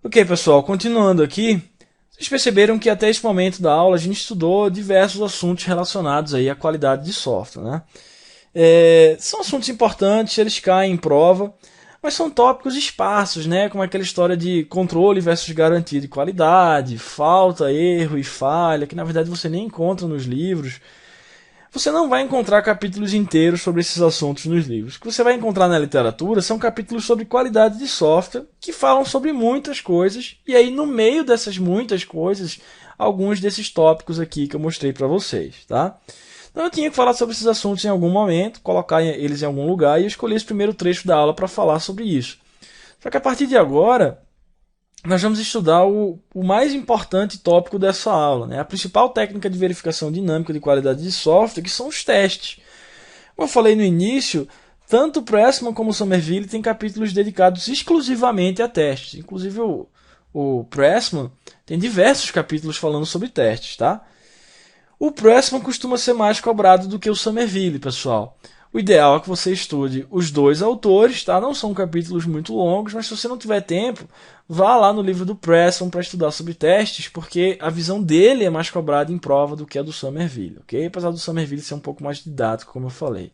Ok, pessoal, continuando aqui, vocês perceberam que até esse momento da aula a gente estudou diversos assuntos relacionados aí à qualidade de software, né? São assuntos importantes, eles caem em prova, mas são tópicos esparsos, né? Como aquela história de controle versus garantia de qualidade, falta, erro e falha, que na verdade você nem encontra nos livros. Você não vai encontrar capítulos inteiros sobre esses assuntos nos livros. O que você vai encontrar na literatura são capítulos sobre qualidade de software, que falam sobre muitas coisas, e aí no meio dessas muitas coisas, alguns desses tópicos aqui que eu mostrei para vocês, tá? Então eu tinha que falar sobre esses assuntos em algum momento, colocar eles em algum lugar, e eu escolhi esse primeiro trecho da aula para falar sobre isso. Só que a partir de agora, nós vamos estudar o mais importante tópico dessa aula, né? A principal técnica de verificação dinâmica de qualidade de software, que são os testes. Como eu falei no início, tanto o Pressman como o Somerville têm capítulos dedicados exclusivamente a testes. Inclusive o Pressman tem diversos capítulos falando sobre testes, tá? O Pressman costuma ser mais cobrado do que o Somerville, pessoal. O ideal é que você estude os dois autores, tá? Não são capítulos muito longos, mas se você não tiver tempo, vá lá no livro do Pressman para estudar sobre testes, porque a visão dele é mais cobrada em prova do que a do Somerville, ok? Apesar do Somerville ser um pouco mais didático, como eu falei.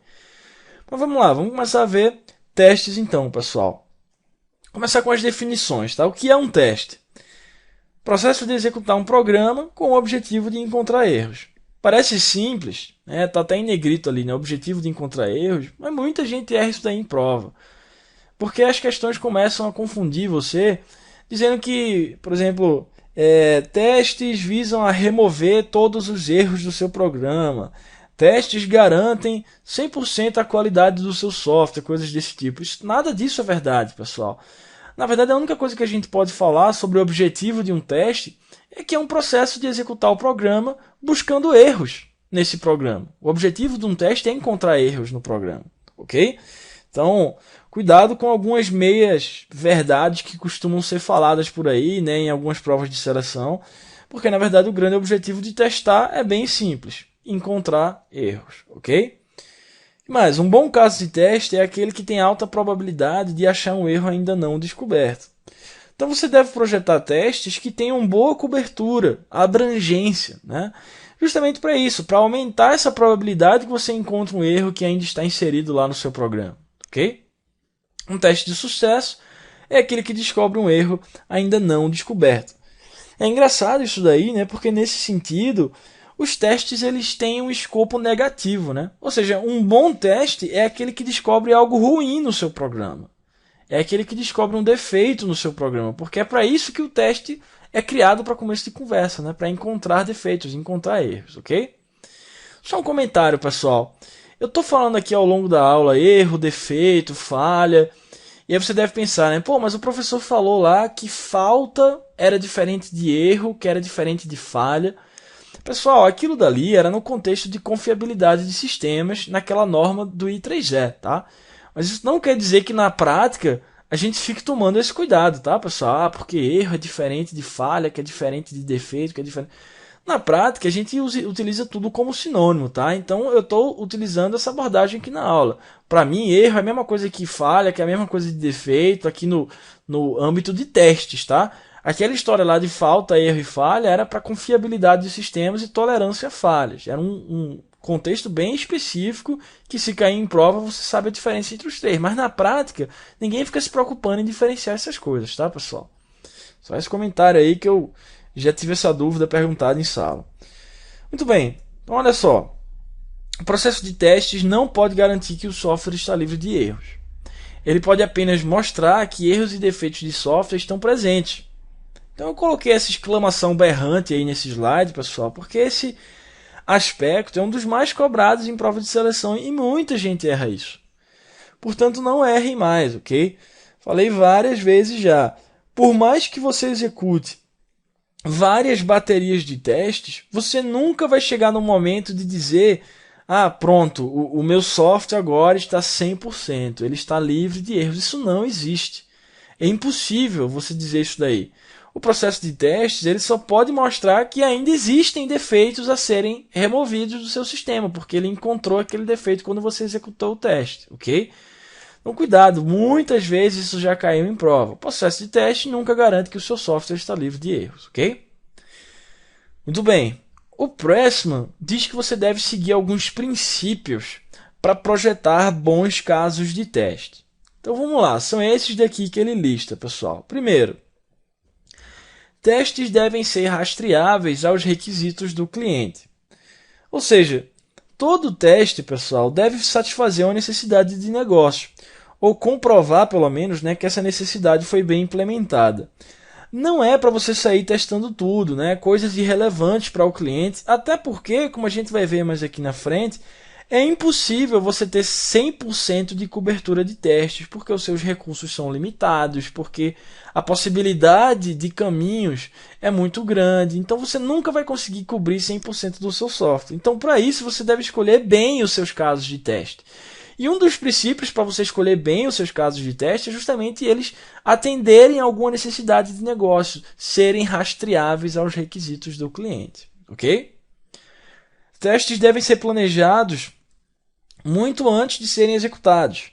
Mas vamos lá, vamos começar a ver testes então, pessoal. Vou começar com as definições, tá? O que é um teste? Processo de executar um programa com o objetivo de encontrar erros. Parece simples, né? Tá até em negrito ali, né? Objetivo de encontrar erros, mas muita gente erra isso daí em prova. Porque as questões começam a confundir você, dizendo que, por exemplo, testes visam a remover todos os erros do seu programa. Testes garantem 100% a qualidade do seu software, coisas desse tipo. Nada disso é verdade, pessoal. Na verdade, a única coisa que a gente pode falar sobre o objetivo de um teste é que é um processo de executar o programa buscando erros nesse programa. O objetivo de um teste é encontrar erros no programa, ok? Então, cuidado com algumas meias verdades que costumam ser faladas por aí, né, em algumas provas de seleção, porque na verdade o grande objetivo de testar é bem simples: encontrar erros, ok? Mas um bom caso de teste é aquele que tem alta probabilidade de achar um erro ainda não descoberto. Então você deve projetar testes que tenham boa cobertura, abrangência, né? Justamente para isso, para aumentar essa probabilidade que você encontre um erro que ainda está inserido lá no seu programa, ok? Um teste de sucesso é aquele que descobre um erro ainda não descoberto. É engraçado isso daí, né? Porque nesse sentido, os testes eles têm um escopo negativo, né? Ou seja, um bom teste é aquele que descobre algo ruim no seu programa. É aquele que descobre um defeito no seu programa, porque é para isso que o teste é criado para começo de conversa, né? Para encontrar defeitos, encontrar erros, ok? Só um comentário, pessoal. Eu estou falando aqui ao longo da aula erro, defeito, falha. E aí você deve pensar, né? Pô, mas o professor falou lá que falta era diferente de erro, que era diferente de falha. Pessoal, aquilo dali era no contexto de confiabilidade de sistemas naquela norma do I3E, tá? Mas isso não quer dizer que na prática a gente fique tomando esse cuidado, tá, pessoal? Ah, porque erro é diferente de falha, que é diferente de defeito, que é diferente. Na prática, a gente utiliza tudo como sinônimo, tá? Então, eu estou utilizando essa abordagem aqui na aula. Para mim, erro é a mesma coisa que falha, que é a mesma coisa de defeito, aqui no âmbito de testes, tá? Aquela história lá de falta, erro e falha era para confiabilidade de sistemas e tolerância a falhas. Era um contexto bem específico que, se cair em prova, você sabe a diferença entre os três. Mas na prática, ninguém fica se preocupando em diferenciar essas coisas, tá, pessoal? Só esse comentário aí que eu já tive essa dúvida perguntada em sala. Muito bem, então olha só. O processo de testes não pode garantir que o software está livre de erros. Ele pode apenas mostrar que erros e defeitos de software estão presentes. Então eu coloquei essa exclamação berrante aí nesse slide, pessoal, porque esse aspecto é um dos mais cobrados em prova de seleção e muita gente erra isso. Portanto, não errem mais, ok? Falei várias vezes já. Por mais que você execute várias baterias de testes, você nunca vai chegar no momento de dizer: ah, pronto, o meu software agora está 100%, ele está livre de erros. Isso não existe. É impossível você dizer isso daí. O processo de testes ele só pode mostrar que ainda existem defeitos a serem removidos do seu sistema, porque ele encontrou aquele defeito quando você executou o teste, ok? Então cuidado, muitas vezes isso já caiu em prova. O processo de teste nunca garante que o seu software está livre de erros, ok? Muito bem. O Pressman diz que você deve seguir alguns princípios para projetar bons casos de teste. Então vamos lá, são esses daqui que ele lista, pessoal. Primeiro, testes devem ser rastreáveis aos requisitos do cliente. Ou seja, todo teste, pessoal, deve satisfazer uma necessidade de negócio, ou comprovar, pelo menos, né, que essa necessidade foi bem implementada. Não é para você sair testando tudo, né, coisas irrelevantes para o cliente, até porque, como a gente vai ver mais aqui na frente, é impossível você ter 100% de cobertura de testes, porque os seus recursos são limitados, porque a possibilidade de caminhos é muito grande. Então você nunca vai conseguir cobrir 100% do seu software. Então, para isso, você deve escolher bem os seus casos de teste. E um dos princípios para você escolher bem os seus casos de teste é justamente eles atenderem a alguma necessidade de negócio, serem rastreáveis aos requisitos do cliente. Ok? Testes devem ser planejados muito antes de serem executados.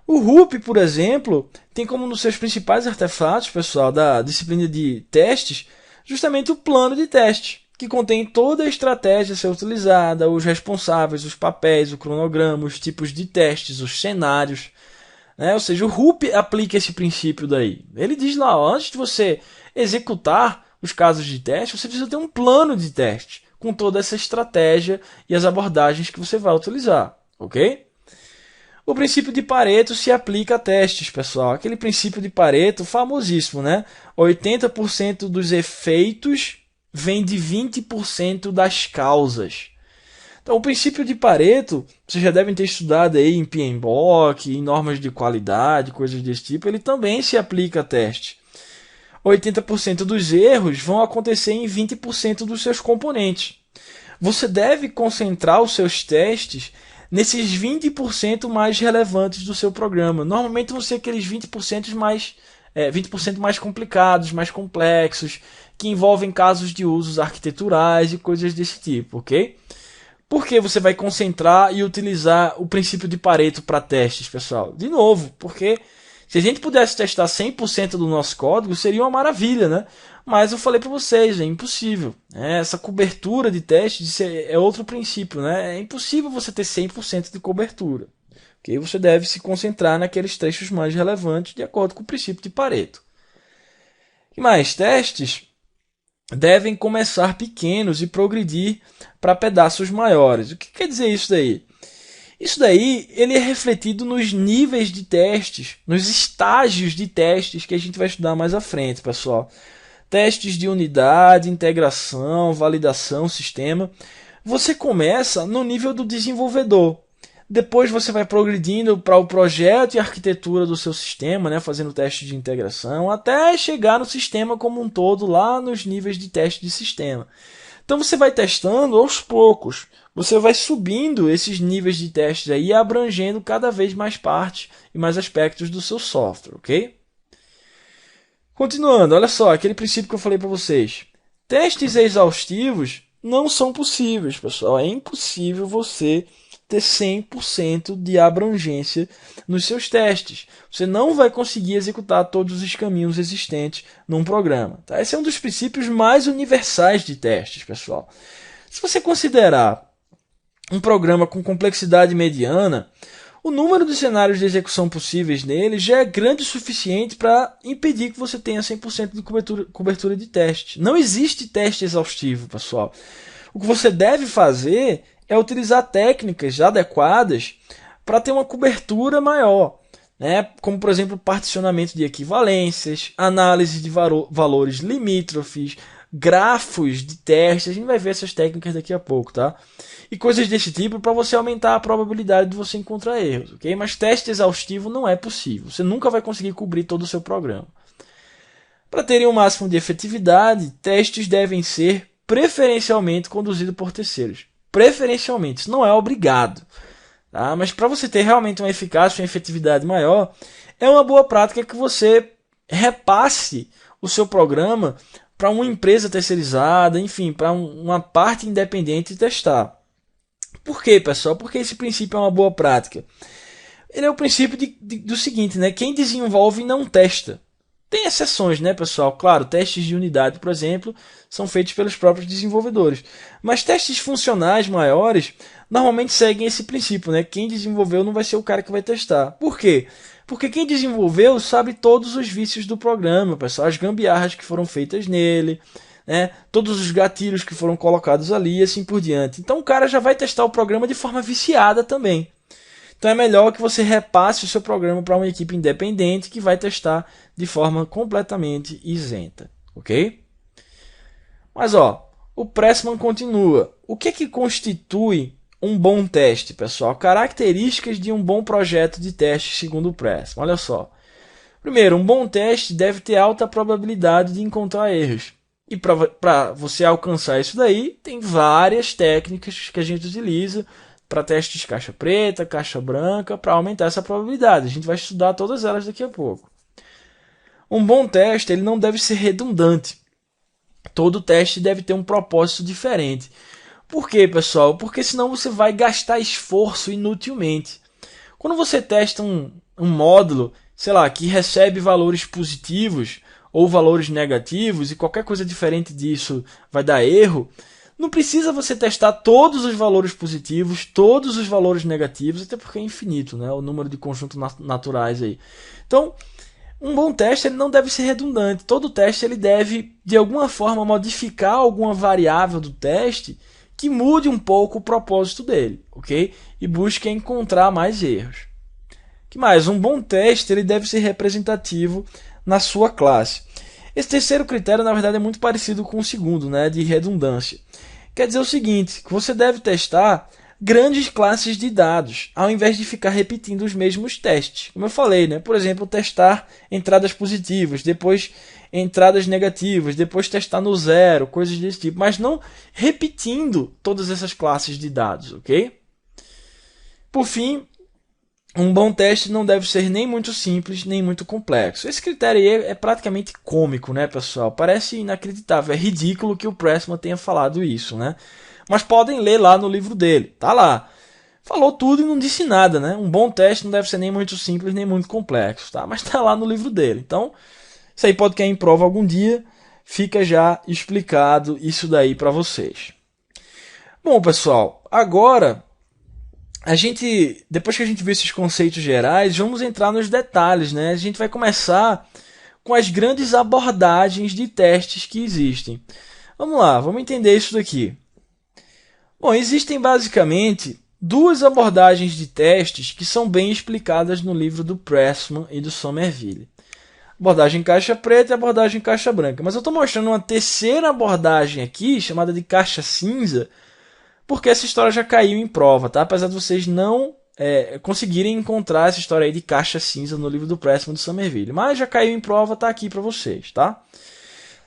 O RUP, por exemplo, tem como um dos seus principais artefatos, pessoal, da disciplina de testes, justamente o plano de teste, que contém toda a estratégia a ser utilizada, os responsáveis, os papéis, o cronograma, os tipos de testes, os cenários. Né? Ou seja, o RUP aplica esse princípio daí. Ele diz lá, ó, antes de você executar os casos de teste, você precisa ter um plano de teste, com toda essa estratégia e as abordagens que você vai utilizar. Ok? O princípio de Pareto se aplica a testes, pessoal. Aquele princípio de Pareto famosíssimo, né? 80% dos efeitos vem de 20% das causas. Então, o princípio de Pareto, vocês já devem ter estudado aí em PMBOK, em normas de qualidade, coisas desse tipo, ele também se aplica a testes. 80% dos erros vão acontecer em 20% dos seus componentes. Você deve concentrar os seus testes nesses 20% mais relevantes do seu programa. Normalmente vão ser aqueles 20% mais complicados, mais complexos, que envolvem casos de usos arquiteturais e coisas desse tipo, ok? Por que você vai concentrar e utilizar o princípio de Pareto para testes, pessoal? De novo, porque se a gente pudesse testar 100% do nosso código, seria uma maravilha, né? Mas eu falei para vocês, é impossível. Essa cobertura de testes é outro princípio, né? É impossível você ter 100% de cobertura. Okay? Você deve se concentrar naqueles trechos mais relevantes de acordo com o princípio de Pareto. E mais, testes devem começar pequenos e progredir para pedaços maiores. O que quer dizer isso daí? Isso daí ele é refletido nos níveis de testes, nos estágios de testes que a gente vai estudar mais à frente, pessoal. Testes de unidade, integração, validação, sistema. Você começa no nível do desenvolvedor. Depois você vai progredindo para o projeto e arquitetura do seu sistema, né, fazendo testes de integração, até chegar no sistema como um todo, lá nos níveis de teste de sistema. Então você vai testando aos poucos. Você vai subindo esses níveis de testes aí, abrangendo cada vez mais partes e mais aspectos do seu software, ok? Continuando, olha só, aquele princípio que eu falei para vocês. Testes exaustivos não são possíveis, pessoal. É impossível você ter 100% de abrangência nos seus testes. Você não vai conseguir executar todos os caminhos existentes num programa. Tá? Esse é um dos princípios mais universais de testes, pessoal. Se você considerar um programa com complexidade mediana, o número de cenários de execução possíveis nele já é grande o suficiente para impedir que você tenha 100% de cobertura de teste. Não existe teste exaustivo, pessoal. O que você deve fazer é utilizar técnicas adequadas para ter uma cobertura maior, né? Como, por exemplo, particionamento de equivalências, análise de valores limítrofes, grafos de teste. A gente vai ver essas técnicas daqui a pouco, tá? E coisas desse tipo para você aumentar a probabilidade de você encontrar erros, ok? Mas teste exaustivo não é possível. Você nunca vai conseguir cobrir todo o seu programa. Para terem um máximo de efetividade, testes devem ser preferencialmente conduzidos por terceiros. Preferencialmente, isso não é obrigado. Tá? Mas para você ter realmente uma eficácia, uma efetividade maior, é uma boa prática que você repasse o seu programa para uma empresa terceirizada, enfim, para uma parte independente testar. Por quê, pessoal? Porque esse princípio é uma boa prática. Ele é o princípio do seguinte, né? Quem desenvolve não testa. Tem exceções, né, pessoal? Claro, testes de unidade, por exemplo, são feitos pelos próprios desenvolvedores. Mas testes funcionais maiores normalmente seguem esse princípio, né? Quem desenvolveu não vai ser o cara que vai testar. Por quê? Porque quem desenvolveu sabe todos os vícios do programa, pessoal, as gambiarras que foram feitas nele, né? Todos os gatilhos que foram colocados ali e assim por diante. Então o cara já vai testar o programa de forma viciada também. Então é melhor que você repasse o seu programa para uma equipe independente que vai testar de forma completamente isenta, ok? Mas ó, o Pressman continua. O que é que constitui um bom teste, pessoal? Características de um bom projeto de teste segundo o Pressman. Olha só. Primeiro, um bom teste deve ter alta probabilidade de encontrar erros. E para você alcançar isso daí, tem várias técnicas que a gente utiliza para testes caixa preta, caixa branca, para aumentar essa probabilidade. A gente vai estudar todas elas daqui a pouco. Um bom teste ele não deve ser redundante. Todo teste deve ter um propósito diferente. Por quê, pessoal? Porque senão você vai gastar esforço inutilmente. Quando você testa um módulo, sei lá, que recebe valores positivos ou valores negativos e qualquer coisa diferente disso vai dar erro, não precisa você testar todos os valores positivos, todos os valores negativos, até porque é infinito, né? O número de conjuntos naturais aí. Então, um bom teste ele não deve ser redundante. Todo teste ele deve, de alguma forma, modificar alguma variável do teste que mude um pouco o propósito dele, ok? E busque encontrar mais erros. Que mais? Um bom teste ele deve ser representativo na sua classe. Esse terceiro critério, na verdade, é muito parecido com o segundo, né, de redundância. Quer dizer o seguinte, que você deve testar grandes classes de dados, ao invés de ficar repetindo os mesmos testes. Como eu falei, né? Por exemplo, testar entradas positivas, depois entradas negativas, depois testar no zero, coisas desse tipo, mas não repetindo todas essas classes de dados, ok? Por fim, um bom teste não deve ser nem muito simples, nem muito complexo. Esse critério aí é praticamente cômico, né, pessoal? Parece inacreditável, é ridículo que o Pressman tenha falado isso, né? Mas podem ler lá no livro dele, tá lá. Falou tudo e não disse nada, né? Um bom teste não deve ser nem muito simples, nem muito complexo, tá? Mas tá lá no livro dele. Então, isso aí pode cair em prova algum dia, fica já explicado isso daí para vocês. Bom, pessoal, agora depois que a gente viu esses conceitos gerais, vamos entrar nos detalhes, né? A gente vai começar com as grandes abordagens de testes que existem. Vamos lá, vamos entender isso daqui. Bom, existem basicamente duas abordagens de testes que são bem explicadas no livro do Pressman e do Somerville. Abordagem caixa preta e abordagem caixa branca. Mas eu estou mostrando uma terceira abordagem aqui, chamada de caixa cinza, porque essa história já caiu em prova, tá? Apesar de vocês não conseguirem encontrar essa história aí de caixa cinza no livro do Pressman e do Somerville. Mas já caiu em prova, tá aqui para vocês, tá?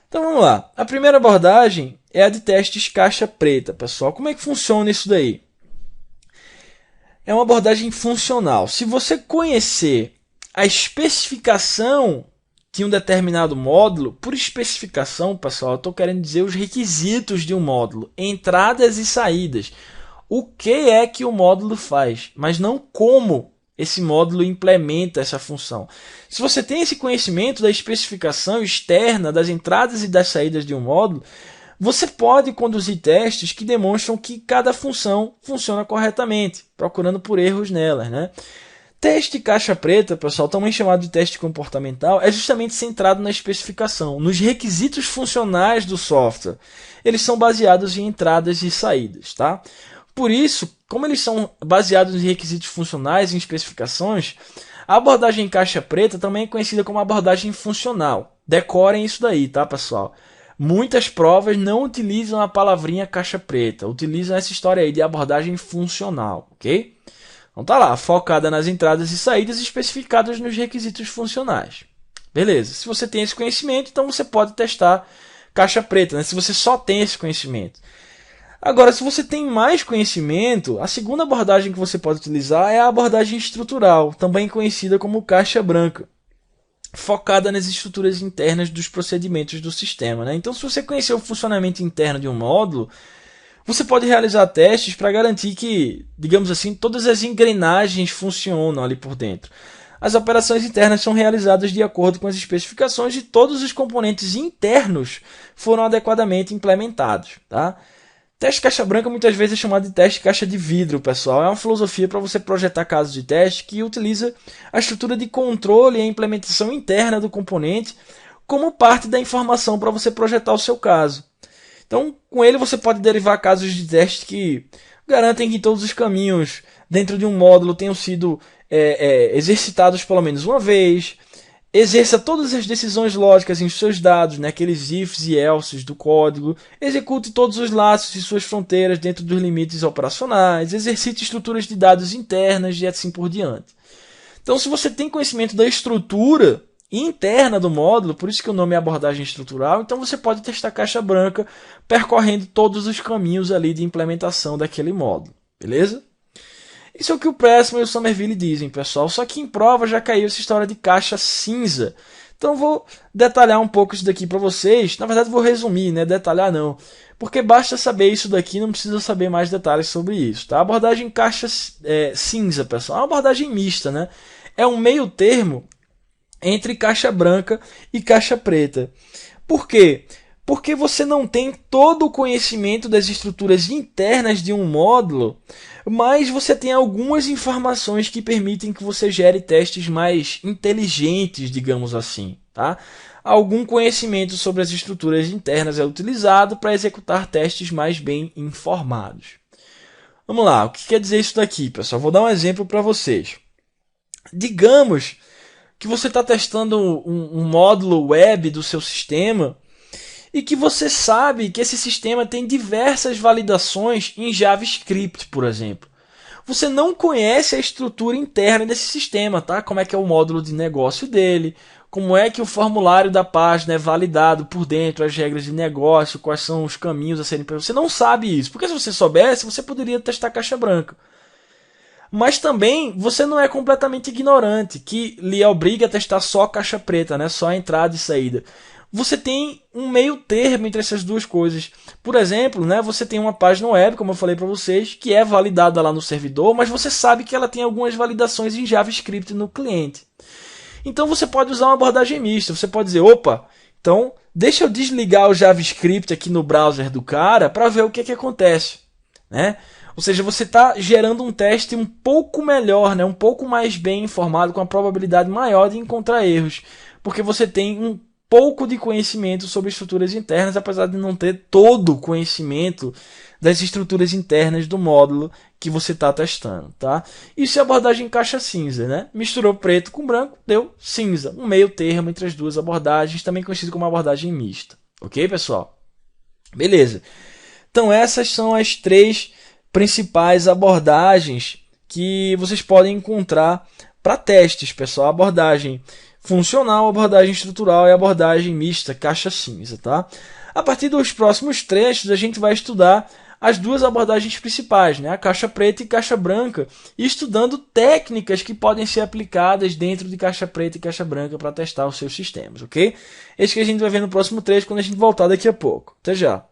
Então vamos lá. A primeira abordagem é a de testes caixa preta, pessoal. Como é que funciona isso daí? É uma abordagem funcional. Se você conhecer a especificação de um determinado módulo, por especificação, pessoal, eu estou querendo dizer os requisitos de um módulo, entradas e saídas. O que é que o módulo faz, mas não como esse módulo implementa essa função. Se você tem esse conhecimento da especificação externa das entradas e das saídas de um módulo, você pode conduzir testes que demonstram que cada função funciona corretamente, procurando por erros nelas, né? Teste caixa preta, pessoal, também chamado de teste comportamental, é justamente centrado na especificação, nos requisitos funcionais do software. Eles são baseados em entradas e saídas, tá? Por isso, como eles são baseados em requisitos funcionais e em especificações, a abordagem caixa preta também é conhecida como abordagem funcional. Decorem isso daí, tá, pessoal? Muitas provas não utilizam a palavrinha caixa preta, utilizam essa história aí de abordagem funcional, ok? Então tá lá, focada nas entradas e saídas especificadas nos requisitos funcionais. Beleza, se você tem esse conhecimento, então você pode testar caixa preta, né? Se você só tem esse conhecimento. Agora, se você tem mais conhecimento, a segunda abordagem que você pode utilizar é a abordagem estrutural, também conhecida como caixa branca, focada nas estruturas internas dos procedimentos do sistema, né? Então, se você conhecer o funcionamento interno de um módulo, Você pode realizar testes para garantir que, digamos assim, todas as engrenagens funcionam ali por dentro. As operações internas são realizadas de acordo com as especificações e todos os componentes internos foram adequadamente implementados. Tá? Teste caixa branca muitas vezes é chamado de teste caixa de vidro, pessoal. É uma filosofia para você projetar casos de teste que utiliza a estrutura de controle e a implementação interna do componente como parte da informação para você projetar o seu caso. Então, com ele você pode derivar casos de teste que garantem que todos os caminhos dentro de um módulo tenham sido exercitados pelo menos uma vez, exerça todas as decisões lógicas em seus dados, né, aqueles ifs e elses do código, execute todos os laços e suas fronteiras dentro dos limites operacionais, exercite estruturas de dados internas e assim por diante. Então, se você tem conhecimento da estrutura interna do módulo, por isso que o nome é abordagem estrutural, então você pode testar caixa branca percorrendo todos os caminhos ali de implementação daquele módulo, beleza? Isso é o que o Pressman e o Somerville dizem, pessoal, só que em prova já caiu essa história de caixa cinza. Então vou detalhar um pouco isso daqui para vocês, na verdade vou resumir, né? Detalhar não, porque basta saber isso daqui, não precisa saber mais detalhes sobre isso, tá? A abordagem caixa cinza, pessoal, é uma abordagem mista, né? É um meio termo entre caixa branca e caixa preta. Por quê? Porque você não tem todo o conhecimento das estruturas internas de um módulo, mas você tem algumas informações que permitem que você gere testes mais inteligentes, digamos assim. Tá? Algum conhecimento sobre as estruturas internas é utilizado para executar testes mais bem informados. Vamos lá, o que quer dizer isso daqui, pessoal? Vou dar um exemplo para vocês. Digamos que você está testando um módulo web do seu sistema e que você sabe que esse sistema tem diversas validações em JavaScript, por exemplo. Você não conhece a estrutura interna desse sistema, tá? Como é que é o módulo de negócio dele, como é que o formulário da página é validado por dentro, as regras de negócio, quais são os caminhos a serem... Você não sabe isso, porque se você soubesse, você poderia testar caixa branca. Mas também você não é completamente ignorante, que lhe obriga a testar só caixa preta, né? Só a entrada e saída. Você tem um meio termo entre essas duas coisas. Por exemplo, né, você tem uma página web, como eu falei para vocês, que é validada lá no servidor, mas você sabe que ela tem algumas validações em JavaScript no cliente. Então você pode usar uma abordagem mista. Você pode dizer, opa, então deixa eu desligar o JavaScript aqui no browser do cara para ver o que acontece, né? Ou seja, você está gerando um teste um pouco melhor, né? Um pouco mais bem informado, com a probabilidade maior de encontrar erros. Porque você tem um pouco de conhecimento sobre estruturas internas, apesar de não ter todo o conhecimento das estruturas internas do módulo que você está testando. Tá? Isso é abordagem caixa cinza. Né? Misturou preto com branco, deu cinza. Um meio termo entre as duas abordagens, também conhecido como abordagem mista. Ok, pessoal? Beleza. Então essas são as três principais abordagens que vocês podem encontrar para testes, pessoal. A abordagem funcional, abordagem estrutural e abordagem mista, caixa cinza. Tá? A partir dos próximos trechos, a gente vai estudar as duas abordagens principais, né? A caixa preta e caixa branca, e estudando técnicas que podem ser aplicadas dentro de caixa preta e caixa branca para testar os seus sistemas. Ok? Esse que a gente vai ver no próximo trecho quando a gente voltar daqui a pouco. Até já!